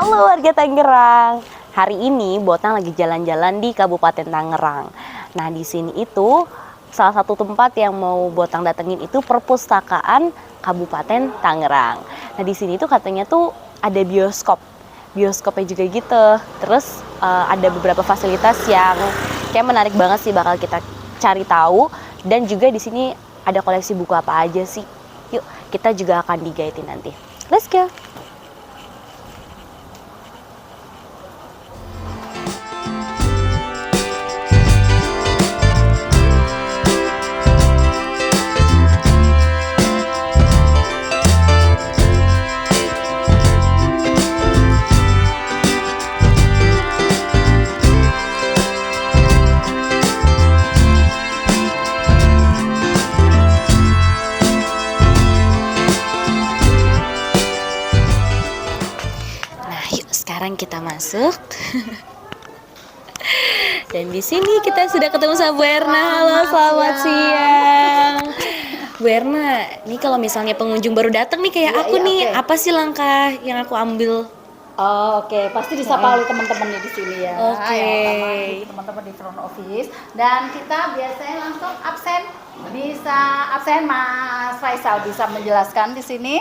Halo warga Tangerang. Hari ini Botang lagi jalan-jalan di Kabupaten Tangerang. Nah, di sini itu salah satu tempat yang mau Botang datengin itu perpustakaan Kabupaten Tangerang. Nah, di sini tuh katanya tuh ada bioskop. Bioskopnya juga gitu. Terus ada beberapa fasilitas yang kayak menarik banget sih, bakal kita cari tahu. Dan juga di sini ada koleksi buku apa aja sih. Yuk, kita juga akan digaitin nanti. Let's go. Sekarang kita masuk. Dan di sini kita sudah ketemu sama Bu Erna. Halo, selamat siang. Bu Erna, ini kalau misalnya pengunjung baru datang nih kayak aku nih, apa sih langkah yang aku ambil? Oke, pasti disapa oleh teman-teman di sini ya. Teman-teman di front office, dan kita biasanya langsung absen. Bisa absen, Mas Faisal bisa menjelaskan di sini.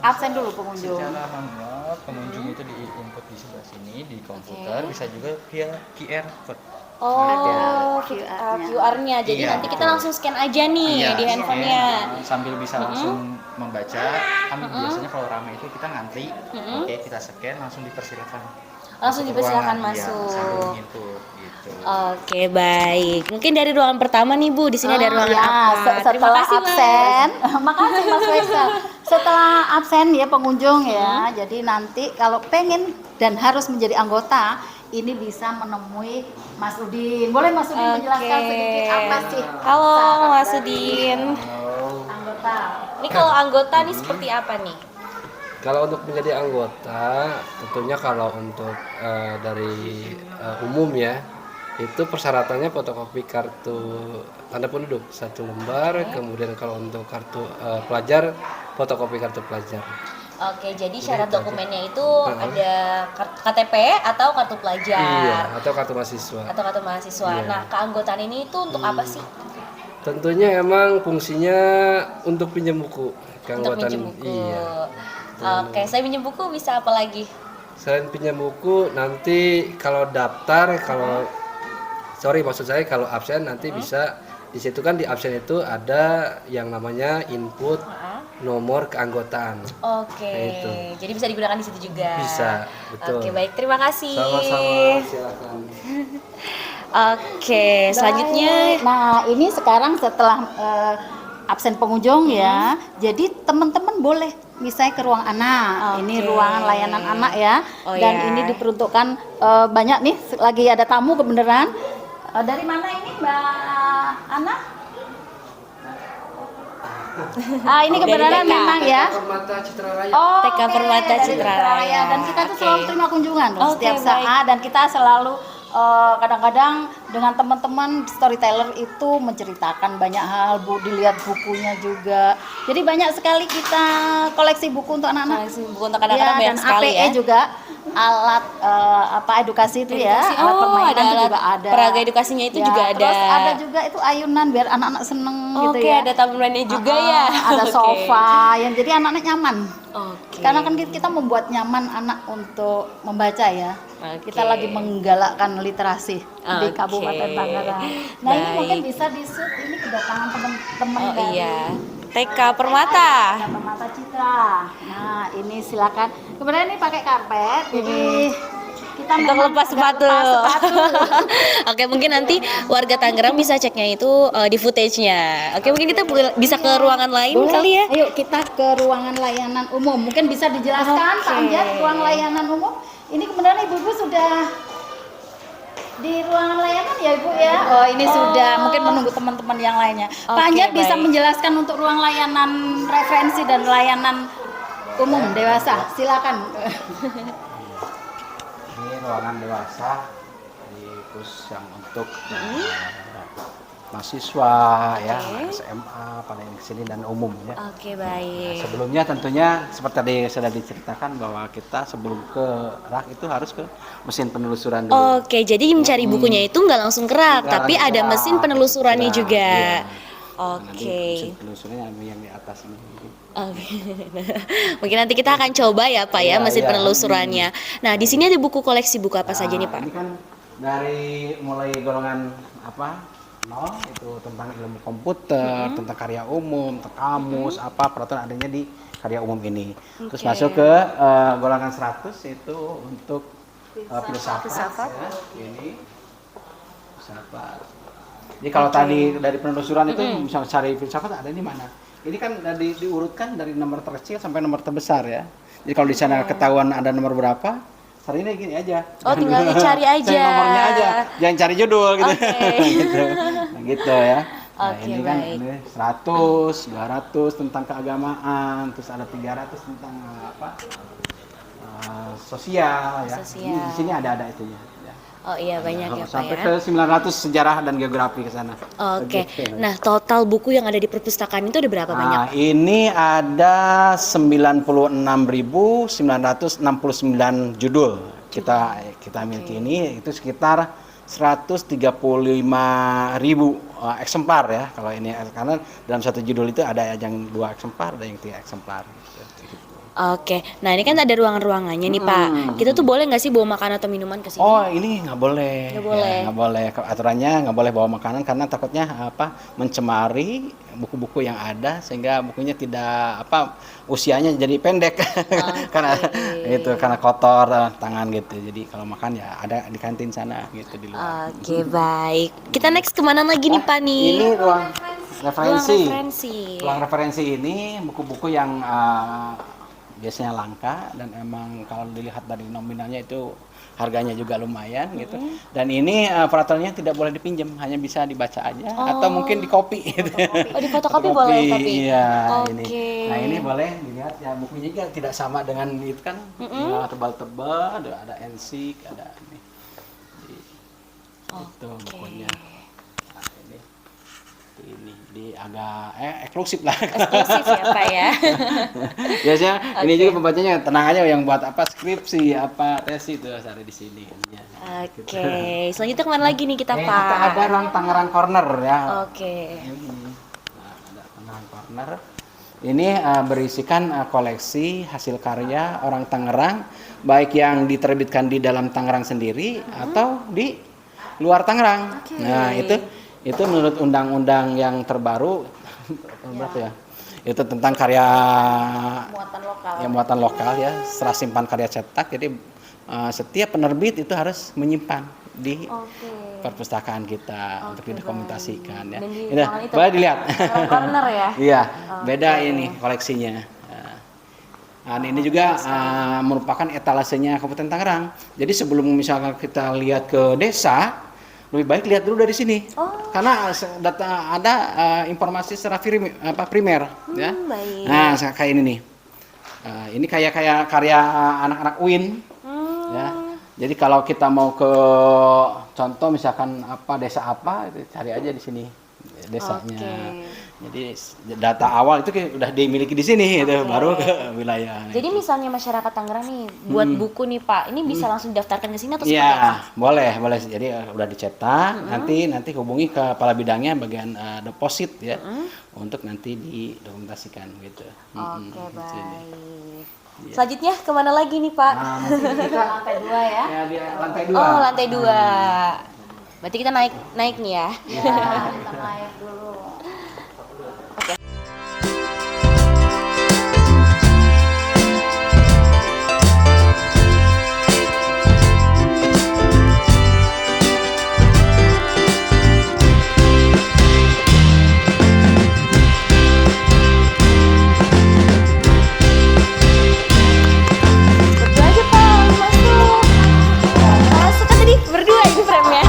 Absen dulu pengunjung. Secara manual pengunjung itu di-input di sebelah sini di komputer, bisa juga via QR code. QR-nya. Jadi nanti kita langsung scan aja nih di handphonenya. Sambil bisa langsung membaca. Biasanya kalau ramai itu kita ngantri. Oke, kita scan, langsung dipersilakan. Langsung dipersilakan masuk. Sambil menginput gitu. Oke, baik. Mungkin dari ruangan pertama nih Bu, di sini ada ruangan apa? Setelah absen, makasih Mas Faisal. Setelah absen ya pengunjung ya. Jadi nanti kalau pengen dan harus menjadi anggota, ini bisa menemui Mas Udin. Boleh Mas Udin menjelaskan sedikit apa sih? Halo Mas Udin. Anggota. Ini kalau anggota nih seperti apa nih? Kalau untuk menjadi anggota, tentunya kalau untuk dari umum ya, itu persyaratannya fotokopi kartu tanda penduduk 1 lembar, kemudian kalau untuk kartu pelajar, fotokopi kartu pelajar. Oke, jadi syarat dokumennya itu ada KTP atau kartu pelajar. Iya, atau kartu mahasiswa. Iya. Nah, keanggotaan ini itu untuk apa sih? Tentunya emang fungsinya untuk pinjam buku. Untuk pinjam buku. Iya. Oke, saya pinjam buku bisa apa lagi? Selain pinjam buku, nanti kalau daftar, maksud saya kalau absen nanti bisa di situ kan, di absen itu ada yang namanya input nomor keanggotaan. Oke. Nah, itu. Jadi bisa digunakan di situ juga. Bisa, betul. Oke, baik. Terima kasih. Sama-sama, silakan. Oke, selanjutnya. Nah, ini sekarang setelah absen pengunjung ya. Jadi teman-teman boleh misalnya ke ruang anak. Ini ruangan layanan anak ya. Dan ini diperuntukkan banyak nih, lagi ada tamu kebenaran. Dari mana ini Mbak Ana? Ini kebenaran memang ya. Permata Citra Raya. TK Permata Citra Raya. Dan kita tuh selalu terima kunjungan setiap saat, dan kita selalu kadang-kadang dengan teman-teman storyteller itu menceritakan banyak hal, Bu, dilihat bukunya juga. Jadi banyak sekali kita koleksi buku untuk anak-anak. Koleksi buku untuk anak-anak banyak dan sekali APE juga, alat edukasi itu ya, alat permainan itu juga ada. Peraga edukasinya itu juga ada. Terus ada juga itu ayunan biar anak-anak seneng gitu ya. Oke, ada taman mainnya juga ya. Ada sofa yang jadi anak-anak nyaman. Oke. Karena kan kita membuat nyaman anak untuk membaca ya. Kita lagi menggalakkan literasi di Kabupaten Tangerang. Nah, ini mungkin bisa di-shoot, ini kedatangan teman-teman dari TK Permata. TK Permata Citra. Nah, ini silakan. Kemudian ini pakai karpet, jadi kita untuk lepas sepatu. Oke, mungkin nanti warga Tangerang bisa ceknya itu di footage-nya. Oke, mungkin kita bisa ke ruangan lain kali ya. Ayo kita ke ruangan layanan umum. Mungkin bisa dijelaskan Pak Anjat, ruang layanan umum. Ini kemudian Ibu-ibu sudah di ruangan layanan ya Ibu ya? Oh, ini sudah, mungkin menunggu teman-teman yang lainnya. Pak Anjat bisa menjelaskan untuk ruang layanan referensi dan layanan umum dewasa. Silakan. Ini ruangan dewasa di khusus yang untuk mahasiswa, ya, SMA, pada yang kesini dan umum ya. Oke, baik. Sebelumnya tentunya seperti tadi sudah diceritakan bahwa kita sebelum ke rak itu harus ke mesin penelusuran dulu. Oke, jadi mencari bukunya itu nggak langsung ke rak, Nggak tapi langsung ada ke mesin rak, penelusurannya iya. juga. Nanti Oke. mesin penelusurannya yang di atas ini. Oke. Mungkin nanti kita akan coba ya Pak ya Iya, mesin iya. penelusurannya. Nah, di sini ada buku koleksi buku apa saja nih Nah, Pak? ini kan dari mulai golongan apa? Nol itu tentang ilmu komputer, tentang karya umum, tentang kamus, apa peraturan adanya di karya umum ini. Terus Oke. masuk ke golongan 100 itu untuk filsafat. Ya, ini filsafat. Jadi kalau tadi dari penelusuran itu misalnya cari filsafat ada di mana? Ini kan diurutkan dari nomor terkecil sampai nomor terbesar ya. Jadi kalau di sana ketahuan ada nomor berapa, caranya gini aja. Oh, tinggal dicari aja. Cari nomornya aja, jangan cari judul gitu. Oke. gitu. Nah, gitu ya. Nah, Oke, ini kan baik. ini 100, 200 tentang keagamaan, terus ada 300 tentang apa? Sosial ya. Sosial. Ini di sini ada itunya ya. Oh iya banyak ya Pak Sampai ya. ke 900 sejarah dan geografi ke sana. Oke. Begitu. Nah, total buku yang ada di perpustakaan itu ada berapa banyak? Nah, ini ada 96.969 judul kita miliki ini itu sekitar 135.000 eksemplar ya kalau ini karena dalam satu judul itu ada yang 2 eksemplar ada yang 3 eksemplar. Oke. Nah, ini kan ada ruangan-ruangannya nih Pak. Kita tuh boleh nggak sih bawa makanan atau minuman ke sini? Oh, ini nggak boleh. Nggak boleh. Ya, nggak boleh. Aturannya nggak boleh bawa makanan karena takutnya mencemari buku-buku yang ada sehingga bukunya tidak usianya jadi pendek karena kotor tangan gitu. Jadi kalau makan ya ada di kantin sana gitu di luar. Oke, baik. Kita next kemana lagi nih Pak nih? Ini ruang referensi. Ruang referensi. Ruang referensi ini buku-buku yang biasanya langka dan emang kalau dilihat dari nominalnya itu harganya juga lumayan gitu. Dan ini peraturannya tidak boleh dipinjam, hanya bisa dibaca aja atau mungkin di copy gitu. Oh, di fotokopi boleh tapi. Iya, Oke. ini. Nah, ini boleh dilihat ya bukunya juga tidak sama dengan itu kan. Ya, tebal-tebal, ada ensik, ada ini. Itu bukunya. Nah, ini di agak eksklusif lah. Eksklusif ya Pak ya. Biasanya ini juga pembacanya tenang aja yang buat skripsi tesis itu ada di sini. Ya. Oke. Selanjutnya kemana lagi nih kita Pak? Kita ada ruang Tangerang Corner ya. Oke. Nah, ada Tangerang Corner. Ini berisikan koleksi hasil karya orang Tangerang baik yang diterbitkan di dalam Tangerang sendiri atau di luar Tangerang. Nah, itu menurut undang-undang yang terbaru berapa ya? Itu tentang karya muatan lokal ya, serah simpan karya cetak. Jadi setiap penerbit itu harus menyimpan di perpustakaan kita untuk didokumentasikan ya. Boleh dilihat. Corner ya. Iya, beda ini koleksinya. Nah, ini juga merupakan etalasenya Kabupaten Tangerang. Jadi sebelum misalkan kita lihat ke desa, lebih baik lihat dulu dari sini, karena ada informasi secara primer, ya. Baik. Nah, kayak ini nih, ini kayak karya anak-anak UIN, ya. Jadi kalau kita mau ke contoh misalkan desa itu cari aja di sini desanya. Jadi data awal itu udah dimiliki di sini, itu baru ke wilayah. Jadi misalnya masyarakat Tangerang nih buat buku nih Pak, ini bisa langsung didaftarkan ke sini atau seperti Iya, apa? boleh. Jadi udah dicetak, nanti hubungi ke kepala bidangnya bagian deposit ya, untuk nanti didokumentasikan gitu. Oke, baik. Selanjutnya kemana lagi nih Pak? Nah, mungkin kita Lantai 2 ya. ya di lantai 2. Oh, lantai 2. Berarti kita naik nih ya. Ya, kita naik dulu. Berdua aja Pak, masuk. Masuk kan tadi berdua ini frame-nya.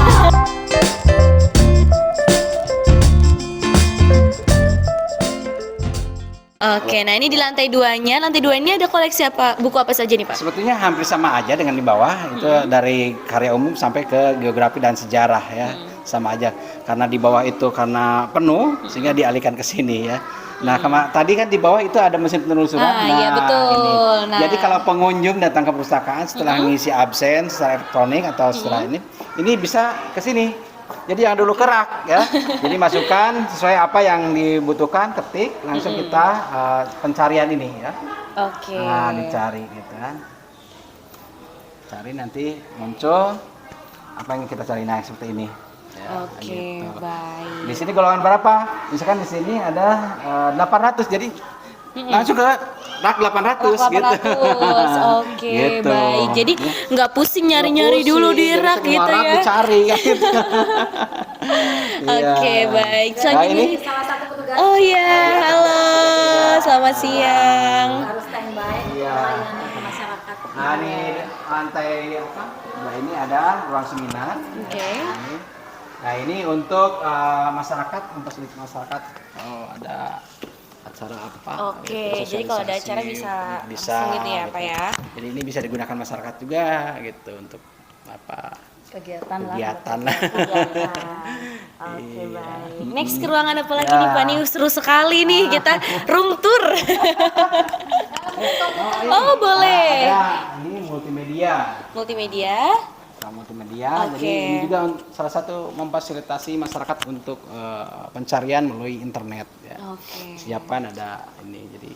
Oke, nah ini di lantai 2-nya. Lantai 2 ini ada koleksi apa? Buku apa saja nih, Pak? Sebetulnya hampir sama aja dengan di bawah, itu dari karya umum sampai ke geografi dan sejarah ya. sama aja. Karena di bawah itu karena penuh sehingga dialihkan ke sini ya. Nah, tadi kan di bawah itu ada mesin penulis surat. Iya, betul. Ini. Nah. Jadi kalau pengunjung datang ke perpustakaan setelah ngisi absen secara elektronik atau setelah ini bisa ke sini. Jadi yang dulu kerak ya. Jadi masukkan sesuai apa yang dibutuhkan, ketik, langsung kita pencarian ini ya. Oke. Nah, dicari gitu kan. Cari nanti muncul apa yang kita cari, nah seperti ini. Ya, Oke, gitu. baik. Di sini golongan berapa? Misalkan di sini ada 800, jadi langsung ke rak 800 gitu. 800. Oke, Gitu. baik. Jadi nggak pusing nyari-nyari dulu di rak gitu ya. Dicari kan gitu. Oke, baik. Nah, Selanjutnya ini Salah satu petugas oh ya, halo. Selamat siang. harus standby Iya. pelayanan ke masyarakat. Nah, ini lantai apa? Nah, ini ada ruang seminar. Oke. Nah, ini untuk masyarakat, memfasilitasi masyarakat. Oh, ada acara apa? Oke, gitu, jadi kalau ada acara sosialisasi, bisa langsung gitu ya, Pak ya. Jadi ini bisa digunakan masyarakat juga gitu untuk apa? Kegiatan lah. Kegiatan. Oke, Iya. baik. Next ke ruangan apa lagi nih, Pak? Nih seru sekali nih kita room tour. Oh, boleh. Ada ini multimedia. Multimedia. Multimedia. Oke. Jadi ini juga salah satu memfasilitasi masyarakat untuk pencarian melalui internet ya. Oke. Siapkan ada ini jadi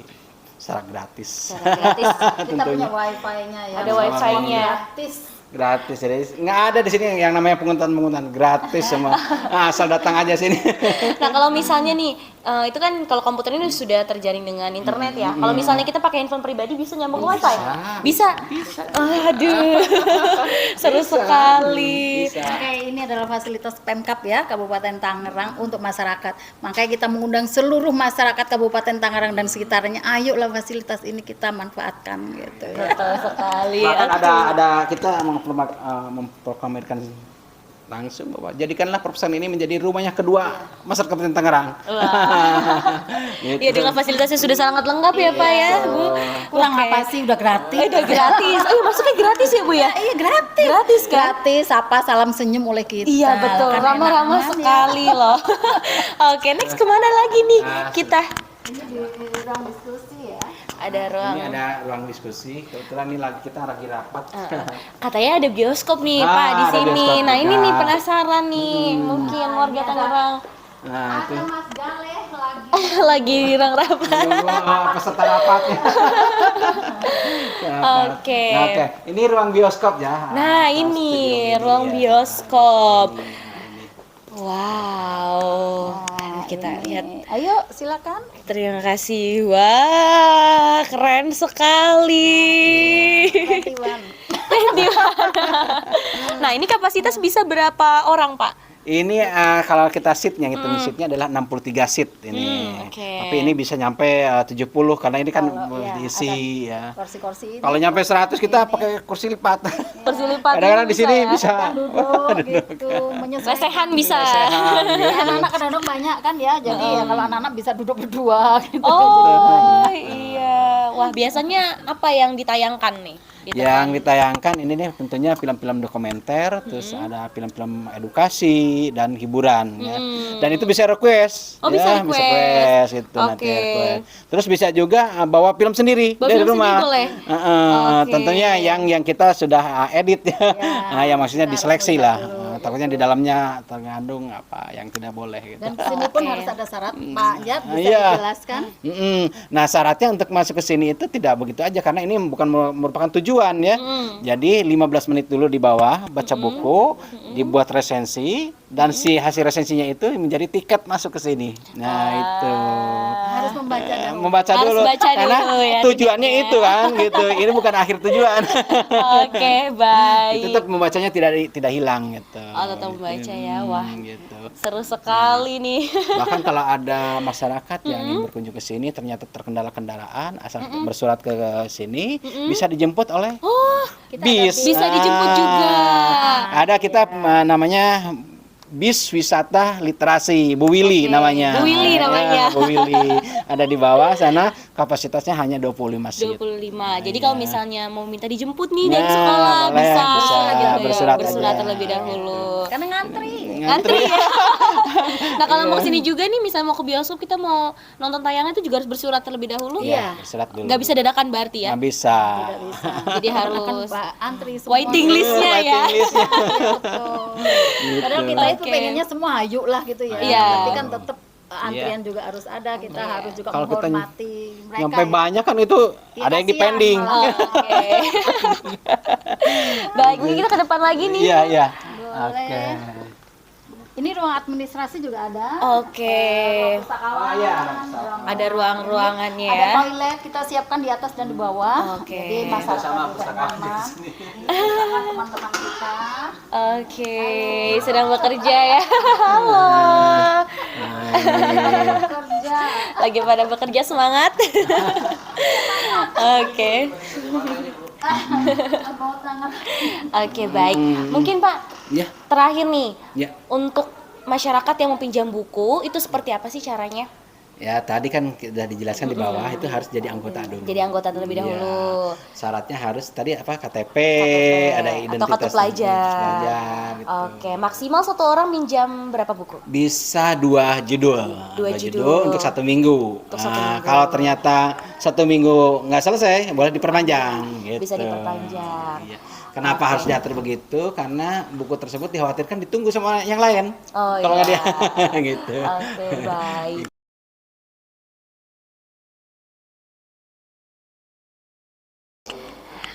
secara gratis. Secara gratis. Kita punya wifi-nya ya. Ada wifi-nya. Gratis. Gratis, jadi nggak ada di sini yang namanya penguntan gratis semua. Asal datang aja sini. Nah, kalau misalnya nih, itu kan kalau komputer ini sudah terjaring dengan internet ya. Kalau misalnya kita pakai handphone pribadi bisa nyambung wifi? Bisa. Aduh, seru sekali. Oke, ini adalah fasilitas Pemkab ya, Kabupaten Tangerang untuk masyarakat. Makanya kita mengundang seluruh masyarakat Kabupaten Tangerang dan sekitarnya. Ayolah fasilitas ini kita manfaatkan gitu ya. Betul sekali. Bahkan Oke. ada kita memproklamirkan langsung bahwa jadikanlah perpustakaan ini menjadi rumahnya kedua masyarakat Kabupaten Tangerang. Gitu. Iya, dengan fasilitasnya sudah sangat lengkap ya, Pak ya, Bu. Kurang Oke. apa sih, udah gratis. Udah gratis. Oh, masuknya gratis ya, Bu ya? Iya, gratis. Gratis kan? Gratis, apa salam senyum oleh kita. Iya, betul. Kan Ramah-ramah enak banget ya. sekali loh. Oke, next kemana lagi nih kita? Ini di ruang diskusi ya. Ada ruang. Ini ada ruang diskusi. Kebetulan ini kita lagi rapat. Katanya ada bioskop nih, Ah, Pak, di ada sini. bioskop Nah, ini juga. nih penasaran nih. Mungkin warga Tangerang Nah, itu. Ada Mas Galeh lagi. lagi rapat. Peserta rapatnya. Oke. Nah, oke. Ini ruang bioskop ya. Nah, ini ruang bioskop. Wow. Kita lihat. Ayo, silakan. Terima kasih. Wah, keren sekali. Iwan. Nah, ini kapasitas bisa berapa orang, Pak? Ini kalau kita seatnya hitung seatnya adalah 63 seat ini. Oke. Tapi ini bisa nyampe 70 karena ini kan Iya, diisi ya. Kursi-kursi ini. Kalau nyampe 100 kita pakai kursi lipat. Kursi lipat Kadang-kadang di bisa sini ya? bisa. Duduk gitu, menyesuaikan. Lesehan bisa. Ya, anak-anak kadang-kadang banyak kan ya, jadi ya kalau anak-anak bisa duduk berdua gitu. Oh, iya. Wah, biasanya apa yang ditayangkan nih? Yang ditayangkan ini nih tentunya film-film dokumenter, terus ada film-film edukasi dan hiburan ya. Dan itu bisa request. Oh, ya, bisa request. itu nanti Oke. request. Terus bisa juga bawa film sendiri Bawa dari film rumah. sendiri boleh? Heeh, tentunya yang kita sudah edit ya. Nah, ya maksudnya diseleksi lah. Takutnya di dalamnya terkandung apa yang tidak boleh gitu. Dan kesini pun harus ada syarat, Pak Jat bisa Iya. dijelaskan. Nah, syaratnya untuk masuk ke sini itu tidak begitu aja karena ini bukan merupakan tujuan ya. Jadi 15 menit dulu di bawah baca buku, dibuat resensi dan si hasil resensinya itu menjadi tiket masuk ke sini. Nah, itu. Harus membaca dulu. Membaca Harus dulu baca karena dulu ya tujuannya tiketnya. itu kan gitu. Ini bukan akhir tujuan. Oke, baik. Tetap membacanya tidak hilang gitu. Oh, tetap membaca ya. Wah, Gitu. seru sekali nih. Bahkan kalau ada masyarakat yang ingin berkunjung ke sini ternyata terkendala kendaraan asal bersurat ke sini bisa dijemput oleh bis. Bisa dijemput juga. Ada kita namanya bis wisata literasi Bu Willy namanya. Bu Willy Ya, namanya. Bu Willy ada di bawah sana, kapasitasnya hanya 25 seat. 25. Jadi kalau misalnya mau minta dijemput nih dari Nah, sekolah boleh, bisa, bisa gitu ya. bersurat Bersurat aja. terlebih dahulu. Karena ngantri. Ngantri ya. Nah kalau mau kesini juga nih, misalnya mau ke bioskop, kita mau nonton tayangan itu juga harus bersurat terlebih dahulu. Iya. Bersurat dulu. Nggak bisa dadakan berarti ya. Nggak bisa. Tidak bisa. Jadi Karena harus kan antri semua. waiting listnya ya. Betul. Padahal kita itu Oke. pengennya semua ayo lah gitu ya. Iya. Tapi kan tetap antrian juga harus ada. Kita harus juga Kalau kita menghormati mereka. Nyampe ya. banyak kan itu Iya, ada yang kasihan dipending. malah. Oke. Baik, ini kita ke depan lagi nih. Iya, iya. Boleh. Oke. Ini ruang administrasi juga ada. Oke. Pustakawan, Ada ruang-ruangannya ada ya. toilet kita siapkan di atas dan di bawah. Oke. Jadi masyarakat juga nyaman. Sama teman-teman kita. Oke, sedang bekerja ya. Halo. Kerja. Lagi pada bekerja, semangat. Oke. Bawa tangan. Oke, baik. Mungkin Pak, Iya. terakhir nih, Ya. untuk masyarakat yang mau pinjam buku, itu seperti apa sih caranya? Ya, tadi kan sudah dijelaskan di bawah itu harus jadi anggota dulu. Jadi anggota terlebih dahulu. Iya. Syaratnya harus tadi apa KTP, ada atau identitas kartu pelajar. pelajar, gitu. Oke, maksimal satu orang minjam berapa buku? Bisa 2 judul. Dua judul. untuk 1 minggu. Untuk 1 Nah, minggu. kalau ternyata 1 minggu nggak selesai, boleh diperpanjang. Gitu. Bisa diperpanjang. Iya. Kenapa harus diatur begitu? Karena buku tersebut dikhawatirkan ditunggu sama yang lain. Oh Kalau nggak iya. dia, gitu. Oke, baik.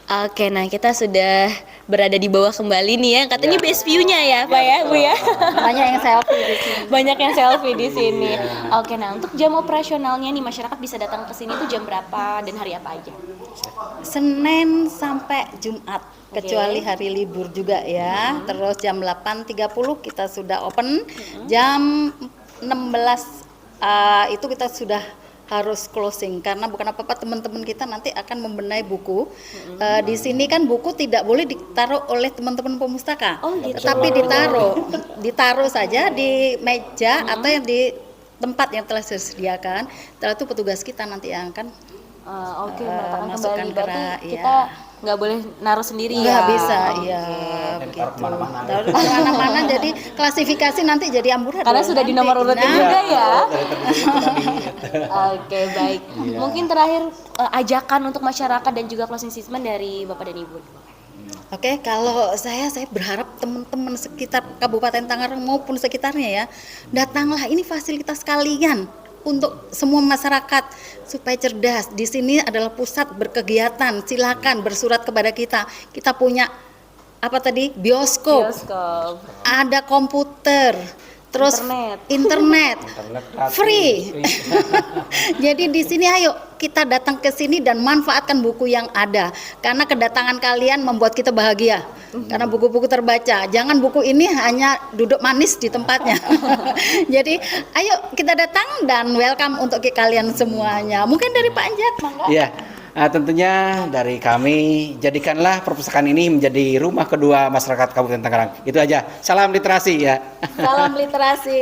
Oke, nah kita sudah berada di bawah kembali nih ya. Katanya best view-nya ya, Pak ya, Bu ya. Banyak yang selfie di sini. Banyak yang selfie di sini. Oke, nah untuk jam operasionalnya nih, masyarakat bisa datang ke sini tuh jam berapa dan hari apa aja? Senin sampai Jumat, kecuali hari libur juga ya. Terus jam 8.30 kita sudah open. Jam 16 itu kita sudah harus closing karena bukan apa-apa, teman-teman kita nanti akan membenahi buku. Di sini kan buku tidak boleh ditaruh oleh teman-teman pemustaka. Oh, gitu. Tetapi ditaruh saja di meja atau yang di tempat yang telah disediakan. Setelah itu petugas kita nanti yang akan Oke, meletakkan masukkan kembali. ke Berarti rak, iya. kita nggak boleh naruh sendiri nggak ya? bisa, Oke. iya Dan begitu. taruh kemana-mana. Taruh kemana-mana, jadi klasifikasi nanti jadi amburadul. Karena sudah di nomor urutin Nah, juga ya. Dari tadi itu tadi, gitu. Oke, baik. Mungkin terakhir ajakan untuk masyarakat dan juga closing statement dari Bapak dan Ibu. Oke, kalau saya berharap teman-teman sekitar Kabupaten Tangerang maupun sekitarnya ya, datanglah, ini fasilitas kalian untuk semua masyarakat supaya cerdas. Di sini adalah pusat berkegiatan. Silakan bersurat kepada kita. Kita punya apa tadi? Bioskop, Bioskop. ada komputer, terus internet, gratis. free. Jadi di sini ayo kita datang ke sini dan manfaatkan buku yang ada. Karena kedatangan kalian membuat kita bahagia. Karena buku-buku terbaca. Jangan buku ini hanya duduk manis di tempatnya. Jadi ayo kita datang dan welcome untuk kalian semuanya. Mungkin dari Pak Anjat, mangga. Iya. Nah, tentunya dari kami jadikanlah perpustakaan ini menjadi rumah kedua masyarakat Kabupaten Tangerang. Itu aja. Salam literasi ya. Salam literasi.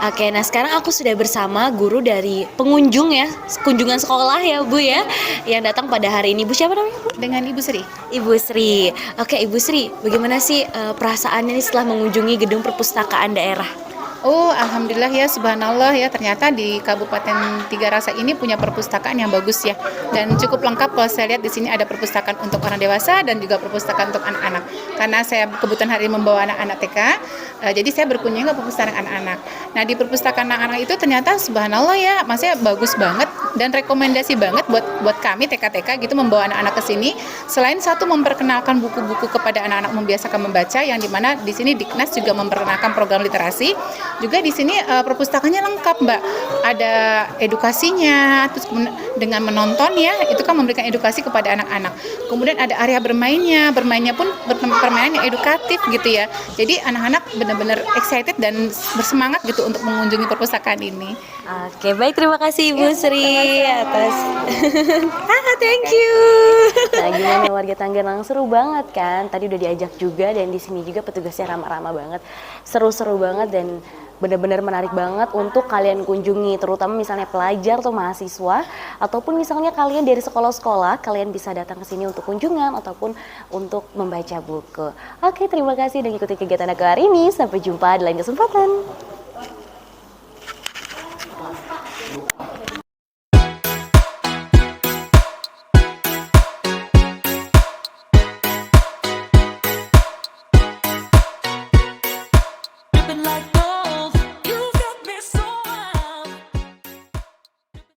Oke, nah sekarang aku sudah bersama guru dari pengunjung ya, kunjungan sekolah ya Bu ya, yang datang pada hari ini. Bu, siapa namanya Bu? Dengan Ibu Sri. Ibu Sri. Oke, Ibu Sri, bagaimana sih perasaannya nih setelah mengunjungi gedung perpustakaan daerah? Oh, alhamdulillah ya, subhanallah ya, ternyata di Kabupaten Tiga Rasa ini punya perpustakaan yang bagus ya, dan cukup lengkap. Kalau saya lihat di sini ada perpustakaan untuk orang dewasa dan juga perpustakaan untuk anak-anak. Karena saya kebetulan hari ini membawa anak-anak TK, jadi saya berkunjung ke perpustakaan anak-anak. Nah, di perpustakaan anak-anak itu ternyata subhanallah ya, maksudnya bagus banget dan rekomendasi banget buat kami TK-TK gitu membawa anak-anak ke sini. Selain satu memperkenalkan buku-buku kepada anak-anak, membiasakan membaca, yang dimana di sini Diknas juga memperkenalkan program literasi. Juga di sini perpustakaannya lengkap, Mbak. Ada edukasinya, terus dengan menonton ya, itu kan memberikan edukasi kepada anak-anak. Kemudian ada area bermainnya pun permainan yang edukatif gitu ya. Jadi anak-anak benar-benar excited dan bersemangat gitu untuk mengunjungi perpustakaan ini. Oke, baik, terima kasih Ibu Sri atas thank you. Nah, gimana warga Tangerang, seru banget kan? Tadi udah diajak juga dan di sini juga petugasnya ramah-ramah banget. Seru-seru banget dan benar-benar menarik banget untuk kalian kunjungi, terutama misalnya pelajar atau mahasiswa, ataupun misalnya kalian dari sekolah-sekolah, kalian bisa datang ke sini untuk kunjungan ataupun untuk membaca buku. Oke, terima kasih udah ngikutin kegiatan aku hari ini. Sampai jumpa di lain kesempatan.